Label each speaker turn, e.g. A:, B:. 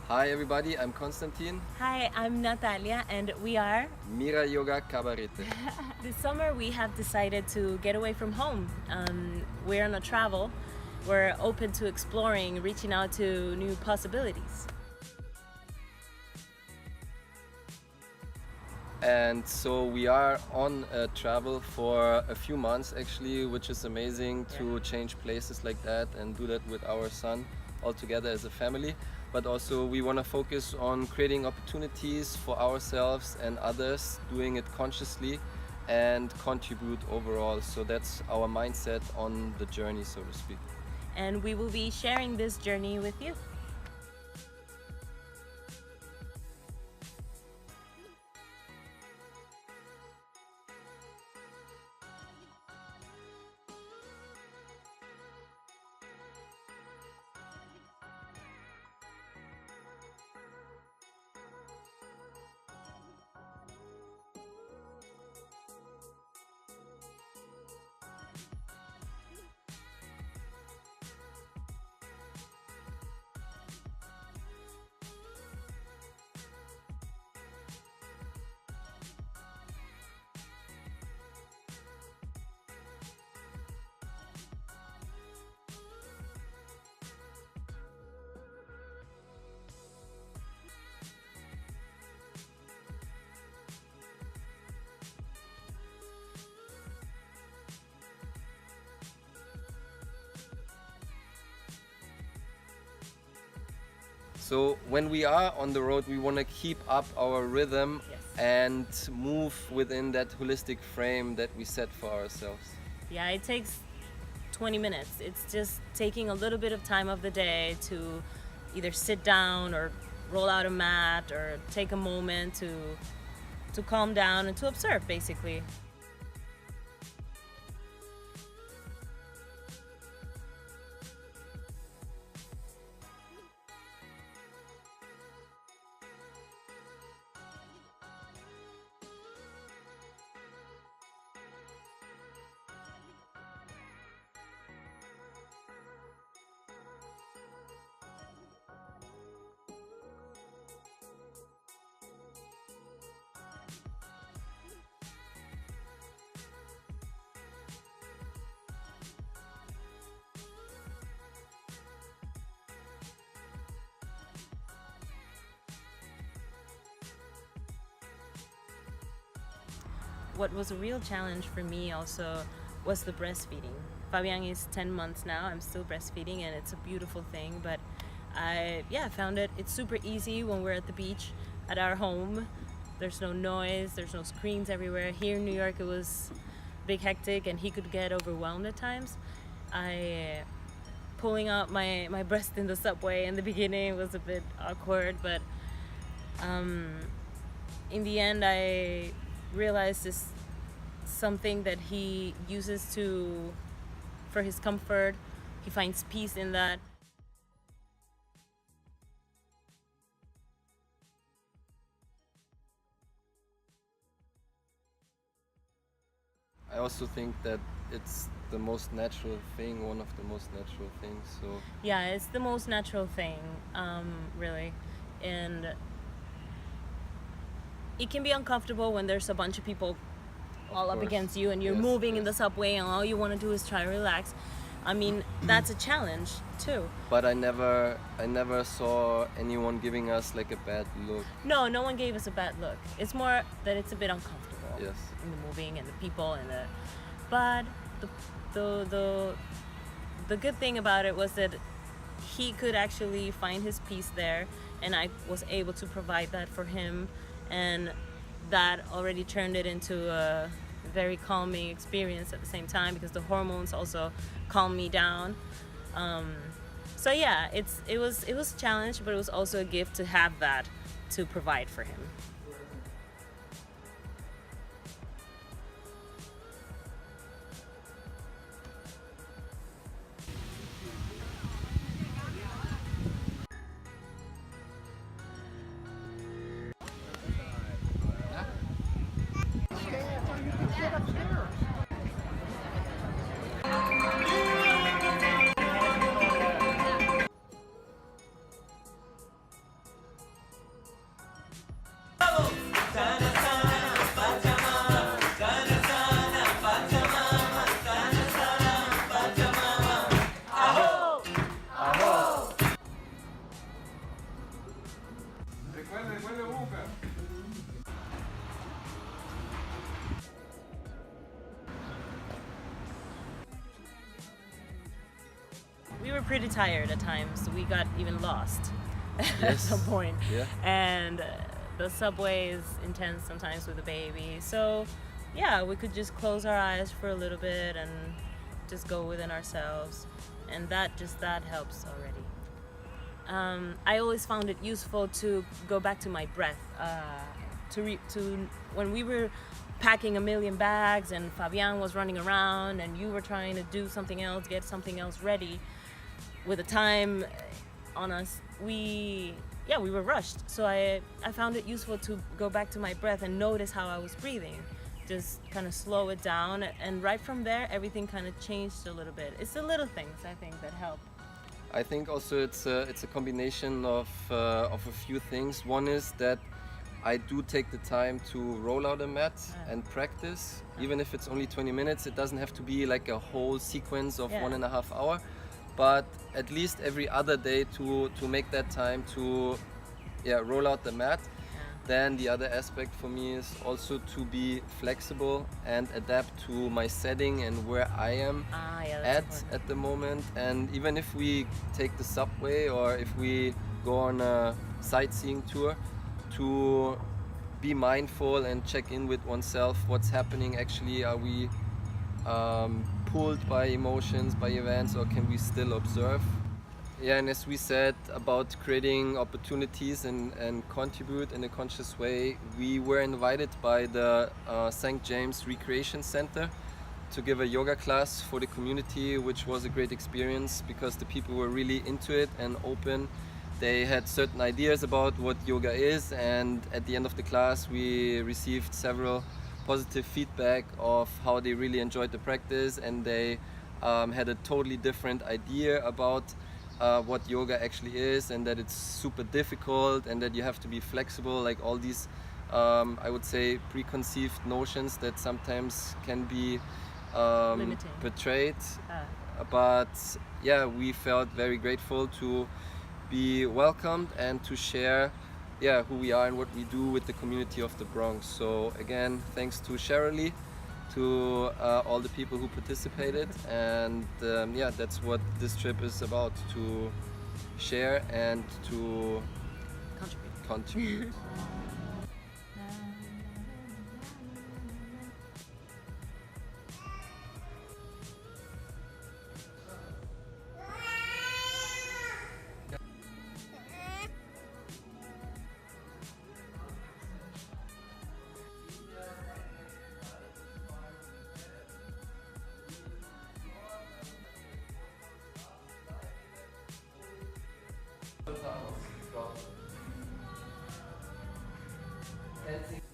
A: Hi everybody, I'm Konstantin.
B: Hi, I'm Natalia and we are
A: Mira Yoga Cabarete.
B: This summer we have decided to get away from home. We're on a travel. We're open to exploring, reaching out to new possibilities.
A: And so we are on a travel for a few months actually, which is amazing to change places like that and do that with our son all together as a family. But also we want to focus on creating opportunities for ourselves and others, doing it consciously and contribute overall. So that's our mindset on the journey, so to speak.
B: And we will be sharing this journey with you.
A: So when we are on the road, we want to keep up our rhythm and move within that holistic frame that we set for ourselves.
B: Yeah, it takes 20 minutes. It's just taking a little bit of time of the day to either sit down or roll out a mat or take a moment to calm down and to observe, basically. What was a real challenge for me also was the breastfeeding. Fabian is 10 months now. I'm still breastfeeding and it's a beautiful thing, but I found it's super easy when we're at the beach at our home. There's no noise, there's no screens everywhere. Here in New York it was big hectic and he could get overwhelmed at times. Pulling out my breast in the subway in the beginning was a bit awkward, but in the end I realized is something that he uses for his comfort. He finds peace in that.
A: I also think that it's the most natural thing, one of the most natural things. So
B: yeah, it's the most natural thing, really. And it can be uncomfortable when there's a bunch of people all up against you and you're moving in the subway and all you want to do is try to relax. I mean, that's a challenge too.
A: But I never saw anyone giving us like a bad look.
B: No one gave us a bad look. It's more that it's a bit uncomfortable.
A: Yes.
B: In the moving and the people and but the good thing about it was that he could actually find his peace there and I was able to provide that for him, and that already turned it into a very calming experience at the same time because the hormones also calm me down. So yeah, it was a challenge, but it was also a gift to have that to provide for him. were pretty tired at times. We got even lost at
A: Yes.
B: some point.
A: Yeah.
B: And the subway is intense sometimes with the baby. So yeah, we could just close our eyes for a little bit and just go within ourselves. And that helps already. I always found it useful to go back to my breath. To when we were packing a million bags and Fabian was running around and you were trying to do something else, get something else ready with the time on us, we were rushed. So I found it useful to go back to my breath and notice how I was breathing. Just kind of slow it down, and right from there everything kind of changed a little bit. It's the little things, I think, that help.
A: I think also it's a combination of a few things. One is that I do take the time to roll out a mat and practice, even if it's only 20 minutes. It doesn't have to be like a whole sequence of 1.5 hours, but at least every other day to make that time to roll out the mat. Then the other aspect for me is also to be flexible and adapt to my setting and where I am at the moment. And even if we take the subway or if we go on a sightseeing tour, to be mindful and check in with oneself. What's happening actually? Are we pulled by emotions, by events, or can we still observe? Yeah, and as we said about creating opportunities and contribute in a conscious way, we were invited by the St. James Recreation Center to give a yoga class for the community, which was a great experience because the people were really into it and open. They had certain ideas about what yoga is, and at the end of the class we received several positive feedback of how they really enjoyed the practice, and they had a totally different idea about what yoga actually is, and that it's super difficult and that you have to be flexible, like all these I would say preconceived notions that sometimes can be portrayed. But yeah, we felt very grateful to be welcomed and to share who we are and what we do with the community of the Bronx. So again, thanks to ShareAlike, to all the people who participated, and that's what this trip is about, to share and to contribute. Dancing.